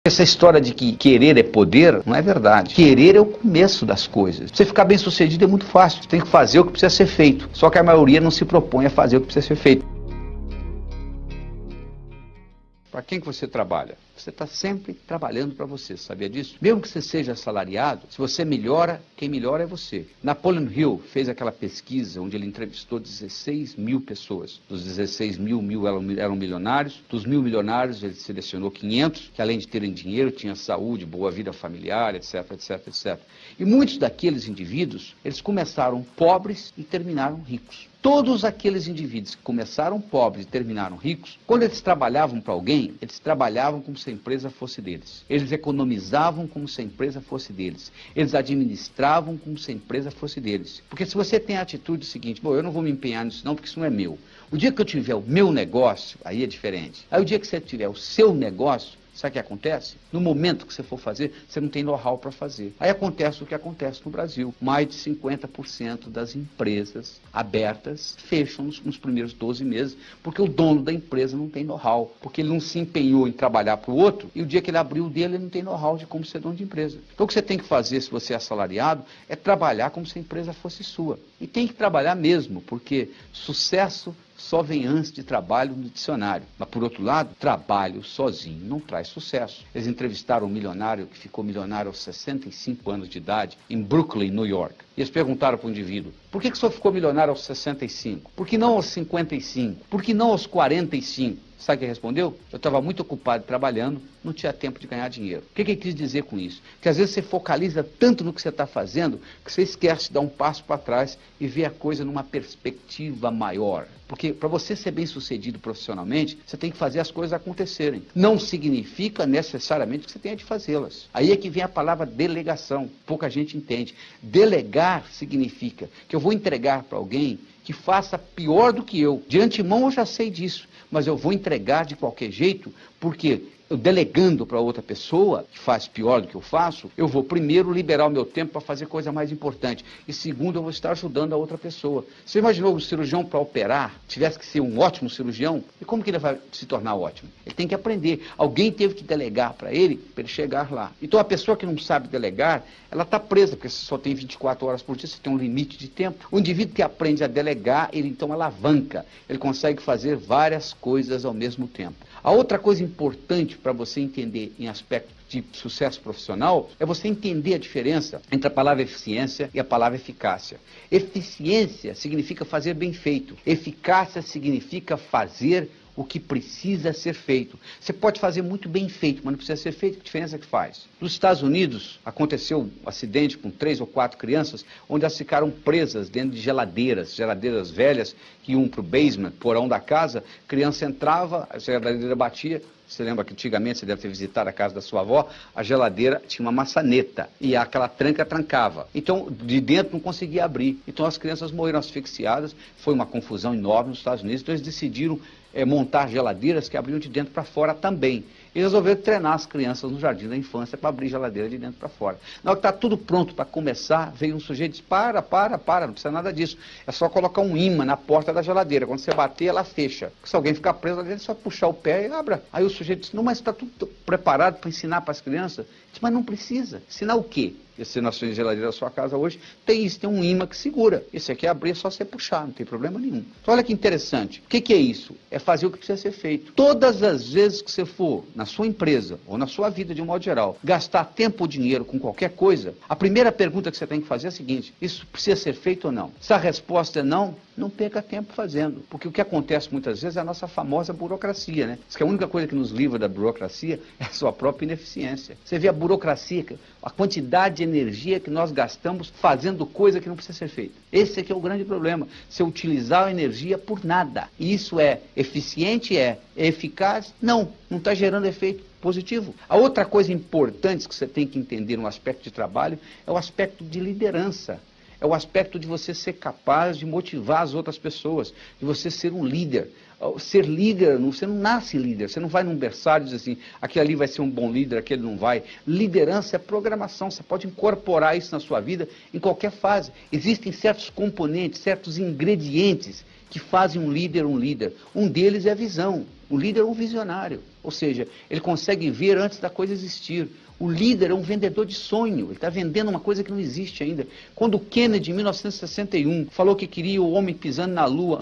Essa história de que querer é poder, não é verdade. Querer é o começo das coisas. Você ficar bem sucedido é muito fácil. Você tem que fazer o que precisa ser feito. Só que a maioria não se propõe a fazer o que precisa ser feito. Para quem que você trabalha? Você está sempre trabalhando para você, sabia disso? Mesmo que você seja assalariado, se você melhora, quem melhora é você. Napoleon Hill fez aquela pesquisa onde ele entrevistou 16 mil pessoas. Dos 16 mil, eram milionários. Dos 1.000 milionários, ele selecionou 500, que além de terem dinheiro, tinham saúde, boa vida familiar, etc, etc, etc. E muitos daqueles indivíduos, eles começaram pobres e terminaram ricos. Todos aqueles indivíduos que começaram pobres e terminaram ricos, quando eles trabalhavam para alguém, eles trabalhavam como se a empresa fosse deles. Eles economizavam como se a empresa fosse deles. Eles administravam como se a empresa fosse deles. Porque se você tem a atitude seguinte, bom, eu não vou me empenhar nisso não, porque isso não é meu. O dia que eu tiver o meu negócio, aí é diferente. Aí o dia que você tiver o seu negócio, sabe o que acontece? No momento que você for fazer, você não tem know-how para fazer. Aí acontece o que acontece no Brasil. Mais de 50% das empresas abertas fecham nos primeiros 12 meses, porque o dono da empresa não tem know-how, porque ele não se empenhou em trabalhar para o outro, e o dia que ele abriu o dele, ele não tem know-how de como ser dono de empresa. Então o que você tem que fazer, se você é assalariado, é trabalhar como se a empresa fosse sua. E tem que trabalhar mesmo, porque sucesso só vem antes de trabalho no dicionário. Mas, por outro lado, trabalho sozinho não traz sucesso. Eles entrevistaram um milionário que ficou milionário aos 65 anos de idade, em Brooklyn, New York. E eles perguntaram para o indivíduo, por que o senhor ficou milionário aos 65? Por que não aos 55? Por que não aos 45? Sabe o que ele respondeu? Eu estava muito ocupado trabalhando, não tinha tempo de ganhar dinheiro. O que ele quis dizer com isso? Que às vezes você focaliza tanto no que você está fazendo, que você esquece de dar um passo para trás e ver a coisa numa perspectiva maior. Porque para você ser bem sucedido profissionalmente, você tem que fazer as coisas acontecerem. Não significa necessariamente que você tenha de fazê-las. Aí é que vem a palavra delegação. Pouca gente entende. Delegar significa que eu vou entregar para alguém que faça pior do que eu. De antemão eu já sei disso, mas eu vou entregar de qualquer jeito, porque eu delegando para outra pessoa, que faz pior do que eu faço, eu vou primeiro liberar o meu tempo para fazer coisa mais importante. E segundo, eu vou estar ajudando a outra pessoa. Você imaginou o cirurgião para operar, tivesse que ser um ótimo cirurgião? E como que ele vai se tornar ótimo? Ele tem que aprender. Alguém teve que delegar para ele chegar lá. Então a pessoa que não sabe delegar, ela está presa, porque você só tem 24 horas por dia, você tem um limite de tempo. O indivíduo que aprende a delegar, ele então alavanca. Ele consegue fazer várias coisas ao mesmo tempo. A outra coisa importante para você entender em aspecto de sucesso profissional é você entender a diferença entre a palavra eficiência e a palavra eficácia. Eficiência significa fazer bem feito. Eficácia significa fazer o que precisa ser feito. Você pode fazer muito bem feito, mas não precisa ser feito. Que diferença que faz? Nos Estados Unidos, aconteceu um acidente com 3 ou 4 crianças, onde elas ficaram presas dentro de geladeiras velhas, que iam para o basement, porão da casa, a criança entrava, a geladeira batia. Você lembra que antigamente, você deve ter visitado a casa da sua avó, a geladeira tinha uma maçaneta e aquela tranca trancava. Então, de dentro não conseguia abrir. Então, as crianças morreram asfixiadas, foi uma confusão enorme nos Estados Unidos, então eles decidiram montar geladeiras que abriam de dentro para fora também. E resolveram treinar as crianças no jardim da infância para abrir geladeira de dentro para fora. Na hora que está tudo pronto para começar, veio um sujeito e disse, para, não precisa nada disso. É só colocar um imã na porta da geladeira. Quando você bater, ela fecha. Se alguém ficar preso lá dentro, é só puxar o pé e abra. Aí o sujeito disse, não, mas está tudo preparado para ensinar para as crianças? Disse, mas não precisa. Ensinar o quê? Esse na sua geladeira da sua casa hoje, tem isso, tem um imã que segura. Esse aqui abrir é só você puxar, não tem problema nenhum. Então olha que interessante. O que é isso? É fazer o que precisa ser feito. Todas as vezes que você for na sua empresa, ou na sua vida de um modo geral, gastar tempo ou dinheiro com qualquer coisa, a primeira pergunta que você tem que fazer é a seguinte, isso precisa ser feito ou não? Se a resposta é não, não perca tempo fazendo. Porque o que acontece muitas vezes é a nossa famosa burocracia, né? Diz que a única coisa que nos livra da burocracia é a sua própria ineficiência. Você vê a burocracia, a quantidade de energia que nós gastamos fazendo coisa que não precisa ser feita. Esse aqui é o grande problema. Você utilizar a energia por nada. E isso é eficiente? É eficaz? Não está gerando efeito positivo. A outra coisa importante que você tem que entender no aspecto de trabalho é o aspecto de liderança. É o aspecto de você ser capaz de motivar as outras pessoas, de você ser um líder. Ser líder, você não nasce líder, você não vai num berçário e diz assim, aquele ali vai ser um bom líder, aquele não vai. Liderança é programação, você pode incorporar isso na sua vida em qualquer fase. Existem certos componentes, certos ingredientes que fazem um líder um líder. Um deles é a visão. O líder é um visionário, ou seja, ele consegue ver antes da coisa existir. O líder é um vendedor de sonho, ele está vendendo uma coisa que não existe ainda. Quando o Kennedy, em 1961, falou que queria o homem pisando na Lua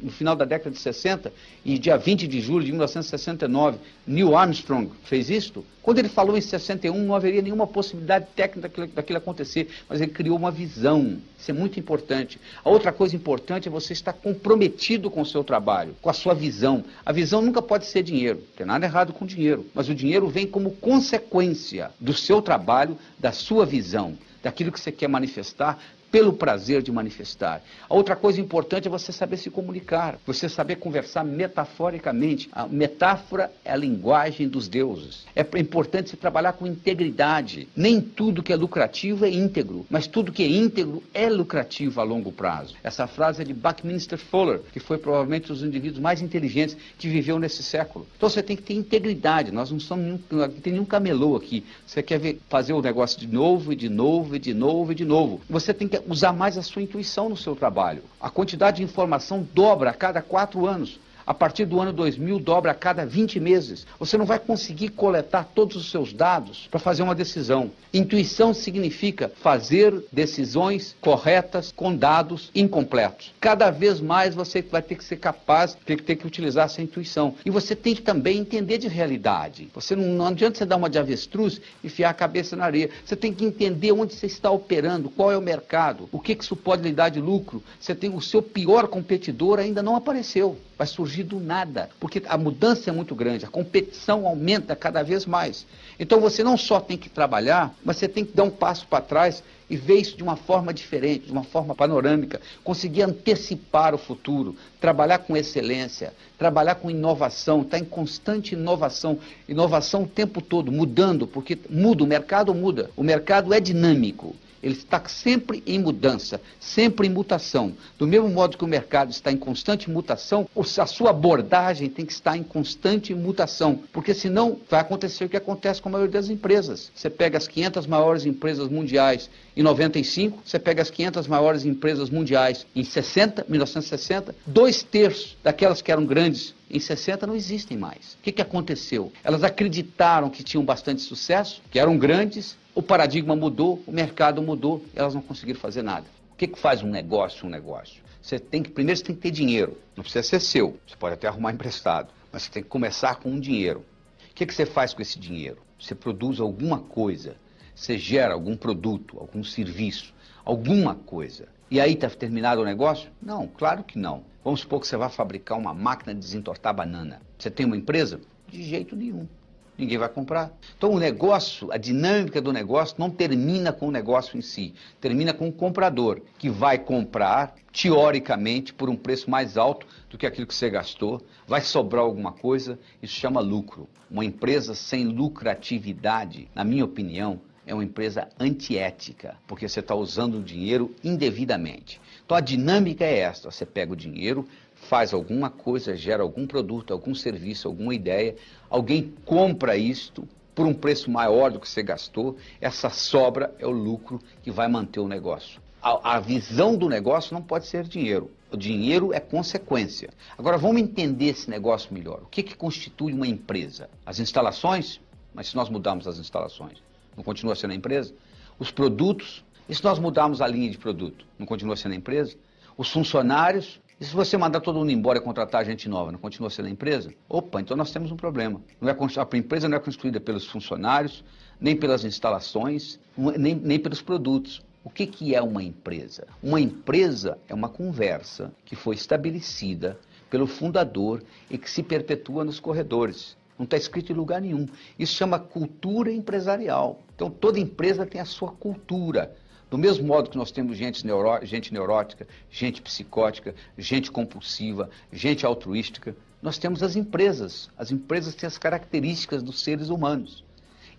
no final da década de 60, e dia 20 de julho de 1969, Neil Armstrong fez isto, quando ele falou em 61, não haveria nenhuma possibilidade técnica daquilo acontecer, mas ele criou uma visão. Isso é muito importante. A outra coisa importante é você estar comprometido com o seu trabalho, com a sua visão. A visão nunca pode ser dinheiro, não tem nada errado com dinheiro, mas o dinheiro vem como consequência do seu trabalho, da sua visão, daquilo que você quer manifestar, pelo prazer de manifestar. A outra coisa importante é você saber se comunicar, você saber conversar metaforicamente. A metáfora é a linguagem dos deuses. É importante você trabalhar com integridade. Nem tudo que é lucrativo é íntegro, mas tudo que é íntegro é lucrativo a longo prazo. Essa frase é de Buckminster Fuller, que foi provavelmente um dos indivíduos mais inteligentes que viveu nesse século. Então você tem que ter integridade. Nós não somos não tem nenhum camelô aqui. Você quer fazer o negócio de novo, e de novo, e de novo, e de novo. Você tem que usar mais a sua intuição no seu trabalho. A quantidade de informação dobra a cada 4 anos. A partir do ano 2000, dobra a cada 20 meses. Você não vai conseguir coletar todos os seus dados para fazer uma decisão. Intuição significa fazer decisões corretas com dados incompletos. Cada vez mais você vai ter que ser capaz, ter que utilizar essa intuição. E você tem que também entender de realidade. Você não adianta você dar uma de avestruz e enfiar a cabeça na areia. Você tem que entender onde você está operando, qual é o mercado, o que isso pode lhe dar de lucro. Você tem o seu pior competidor ainda não apareceu. Vai surgir do nada, porque a mudança é muito grande, a competição aumenta cada vez mais. Então você não só tem que trabalhar, mas você tem que dar um passo para trás e ver isso de uma forma diferente, de uma forma panorâmica, conseguir antecipar o futuro, trabalhar com excelência, trabalhar com inovação, estar em constante inovação o tempo todo, mudando, porque muda, o mercado é dinâmico. Ele está sempre em mudança, sempre em mutação. Do mesmo modo que o mercado está em constante mutação, a sua abordagem tem que estar em constante mutação, porque senão vai acontecer o que acontece com a maioria das empresas. Você pega as 500 maiores empresas mundiais em 95, você pega as 500 maiores empresas mundiais em 1960, 2/3 daquelas que eram grandes em 60 não existem mais. O que aconteceu? Elas acreditaram que tinham bastante sucesso, que eram grandes, o paradigma mudou, o mercado mudou, elas não conseguiram fazer nada. O que faz um negócio? Primeiro você tem que ter dinheiro, não precisa ser seu, você pode até arrumar emprestado, mas você tem que começar com um dinheiro. O que você faz com esse dinheiro? Você produz alguma coisa, você gera algum produto, algum serviço, alguma coisa. E aí está terminado o negócio? Não, claro que não. Vamos supor que você vai fabricar uma máquina de desentortar banana. Você tem uma empresa? De jeito nenhum. Ninguém vai comprar. Então o negócio, a dinâmica do negócio não termina com o negócio em si. Termina com o comprador, que vai comprar, teoricamente, por um preço mais alto do que aquilo que você gastou. Vai sobrar alguma coisa, isso chama lucro. Uma empresa sem lucratividade, na minha opinião, é uma empresa antiética, porque você está usando o dinheiro indevidamente. Então a dinâmica é esta, você pega o dinheiro, faz alguma coisa, gera algum produto, algum serviço, alguma ideia, alguém compra isto por um preço maior do que você gastou, essa sobra é o lucro que vai manter o negócio. A visão do negócio não pode ser dinheiro, o dinheiro é consequência. Agora vamos entender esse negócio melhor. O que constitui uma empresa? As instalações? Mas se nós mudarmos as instalações, não continua sendo a empresa? Os produtos? E se nós mudarmos a linha de produto, não continua sendo a empresa? Os funcionários? E se você mandar todo mundo embora e contratar gente nova, não continua sendo a empresa? Opa, então nós temos um problema. A empresa não é constituída pelos funcionários, nem pelas instalações, nem pelos produtos. O que é uma empresa? Uma empresa é uma conversa que foi estabelecida pelo fundador e que se perpetua nos corredores. Não está escrito em lugar nenhum. Isso chama cultura empresarial. Então toda empresa tem a sua cultura. Do mesmo modo que nós temos gente neurótica, gente psicótica, gente compulsiva, gente altruística, nós temos as empresas. As empresas têm as características dos seres humanos.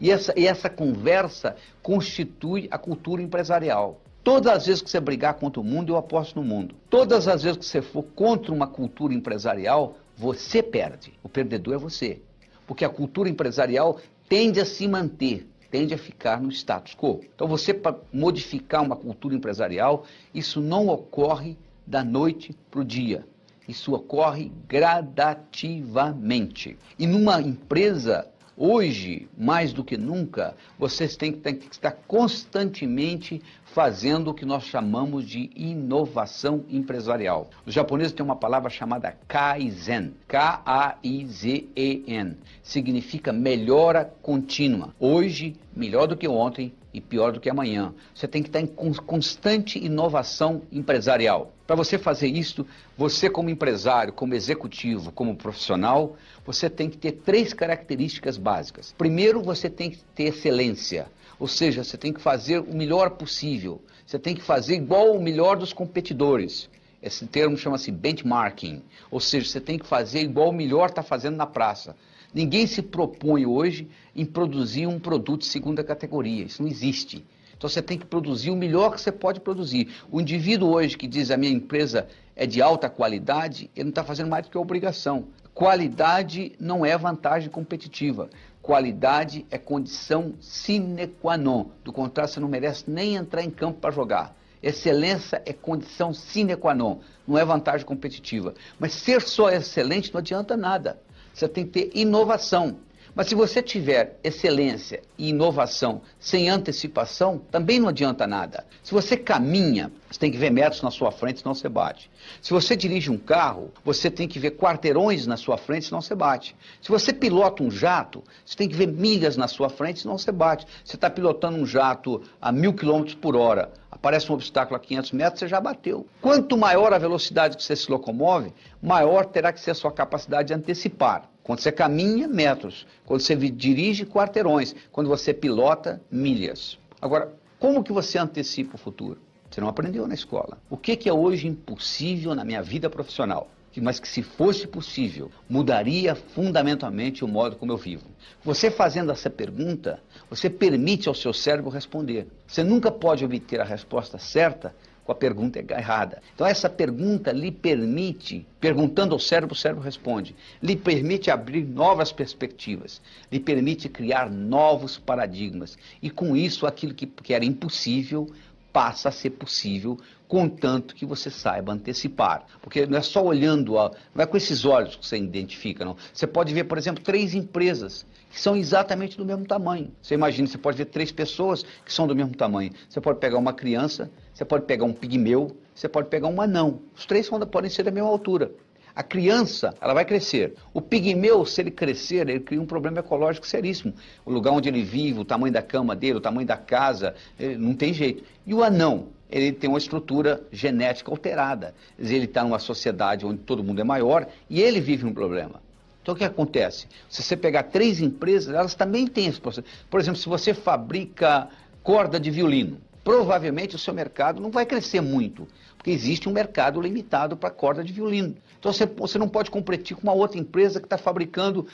E essa conversa constitui a cultura empresarial. Todas as vezes que você brigar contra o mundo, eu aposto no mundo. Todas as vezes que você for contra uma cultura empresarial, você perde. O perdedor é você. Porque a cultura empresarial tende a se manter, tende a ficar no status quo. Então você, para modificar uma cultura empresarial, isso não ocorre da noite para o dia. Isso ocorre gradativamente. E numa empresa, hoje, mais do que nunca, vocês têm que estar constantemente fazendo o que nós chamamos de inovação empresarial. Os japoneses têm uma palavra chamada Kaizen, K-A-I-Z-E-N, significa melhora contínua. Hoje, melhor do que ontem e pior do que amanhã. Você tem que estar em constante inovação empresarial. Para você fazer isso, você como empresário, como executivo, como profissional, você tem que ter 3 características básicas. Primeiro, você tem que ter excelência. Ou seja, você tem que fazer o melhor possível. Você tem que fazer igual o melhor dos competidores. Esse termo chama-se benchmarking. Ou seja, você tem que fazer igual o melhor está fazendo na praça. Ninguém se propõe hoje em produzir um produto de segunda categoria. Isso não existe. Então você tem que produzir o melhor que você pode produzir. O indivíduo hoje que diz a minha empresa é de alta qualidade, ele não está fazendo mais do que a obrigação. Qualidade não é vantagem competitiva. Qualidade é condição sine qua non. Do contrário, você não merece nem entrar em campo para jogar. Excelência é condição sine qua non. Não é vantagem competitiva. Mas ser só excelente não adianta nada. Você tem que ter inovação. Mas se você tiver excelência e inovação sem antecipação, também não adianta nada. Se você caminha, você tem que ver metros na sua frente, senão você bate. Se você dirige um carro, você tem que ver quarteirões na sua frente, senão você bate. Se você pilota um jato, você tem que ver milhas na sua frente, senão você bate. Você está pilotando um jato a 1000 km por hora, aparece um obstáculo a 500 metros, você já bateu. Quanto maior a velocidade que você se locomove, maior terá que ser a sua capacidade de antecipar. Quando você caminha, metros. Quando você dirige, quarteirões. Quando você pilota, milhas. Agora, como que você antecipa o futuro? Você não aprendeu na escola. O que é hoje impossível na minha vida profissional? Mas que se fosse possível, mudaria fundamentalmente o modo como eu vivo. Você fazendo essa pergunta, você permite ao seu cérebro responder. Você nunca pode obter a resposta certa com a pergunta errada. Então essa pergunta lhe permite, perguntando ao cérebro, o cérebro responde, lhe permite abrir novas perspectivas, lhe permite criar novos paradigmas. E com isso, aquilo que era impossível passa a ser possível, contanto que você saiba antecipar. Porque não é só olhando, não é com esses olhos que você identifica, não. Você pode ver, por exemplo, 3 empresas que são exatamente do mesmo tamanho. Você imagina, você pode ver 3 pessoas que são do mesmo tamanho. Você pode pegar uma criança, você pode pegar um pigmeu, você pode pegar um anão. Os 3 podem ser da mesma altura. A criança, ela vai crescer. O pigmeu, se ele crescer, ele cria um problema ecológico seríssimo. O lugar onde ele vive, o tamanho da cama dele, o tamanho da casa, não tem jeito. E o anão, ele tem uma estrutura genética alterada. Quer dizer, ele está numa sociedade onde todo mundo é maior e ele vive um problema. Então o que acontece? Se você pegar 3 empresas, elas também têm esse processo. Por exemplo, se você fabrica corda de violino, provavelmente o seu mercado não vai crescer muito, porque existe um mercado limitado para corda de violino. Então você não pode competir com uma outra empresa que está fabricando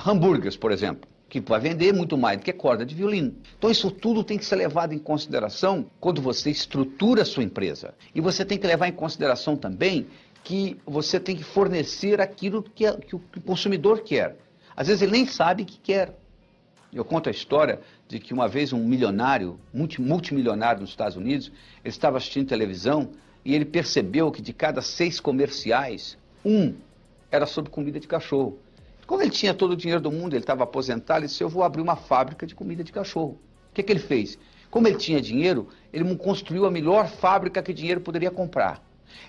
hambúrgueres, por exemplo, que vai vender muito mais do que corda de violino. Então isso tudo tem que ser levado em consideração quando você estrutura a sua empresa. E você tem que levar em consideração também que você tem que fornecer aquilo que o consumidor quer. Às vezes ele nem sabe o que quer. Eu conto a história de que uma vez um milionário, multimilionário nos Estados Unidos, ele estava assistindo televisão e ele percebeu que de cada 6 comerciais, 1 era sobre comida de cachorro. Como ele tinha todo o dinheiro do mundo, ele estava aposentado, ele disse, eu vou abrir uma fábrica de comida de cachorro. O que ele fez? Como ele tinha dinheiro, ele construiu a melhor fábrica que dinheiro poderia comprar.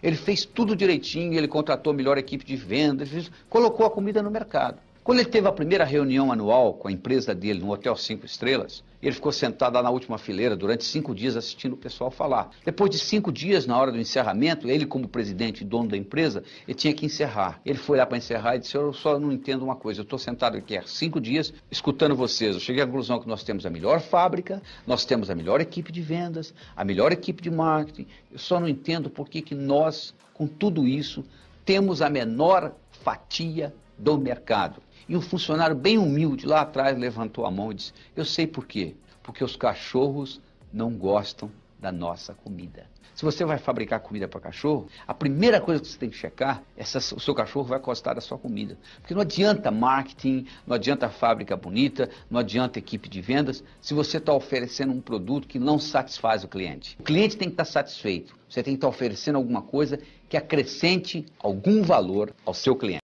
Ele fez tudo direitinho, ele contratou a melhor equipe de vendas, colocou a comida no mercado. Quando ele teve a primeira reunião anual com a empresa dele no Hotel 5 Estrelas, ele ficou sentado lá na última fileira durante 5 dias assistindo o pessoal falar. Depois de 5 dias, na hora do encerramento, ele como presidente e dono da empresa, ele tinha que encerrar. Ele foi lá para encerrar e disse, eu só não entendo uma coisa, eu estou sentado aqui há 5 dias escutando vocês. Eu cheguei à conclusão que nós temos a melhor fábrica, nós temos a melhor equipe de vendas, a melhor equipe de marketing. Eu só não entendo por que nós, com tudo isso, temos a menor fatia do mercado. E um funcionário bem humilde lá atrás levantou a mão e disse, eu sei por quê. Porque os cachorros não gostam da nossa comida. Se você vai fabricar comida para cachorro, a primeira coisa que você tem que checar é se o seu cachorro vai gostar da sua comida. Porque não adianta marketing, não adianta fábrica bonita, não adianta equipe de vendas, se você está oferecendo um produto que não satisfaz o cliente. O cliente tem que estar satisfeito. Você tem que estar oferecendo alguma coisa que acrescente algum valor ao seu cliente.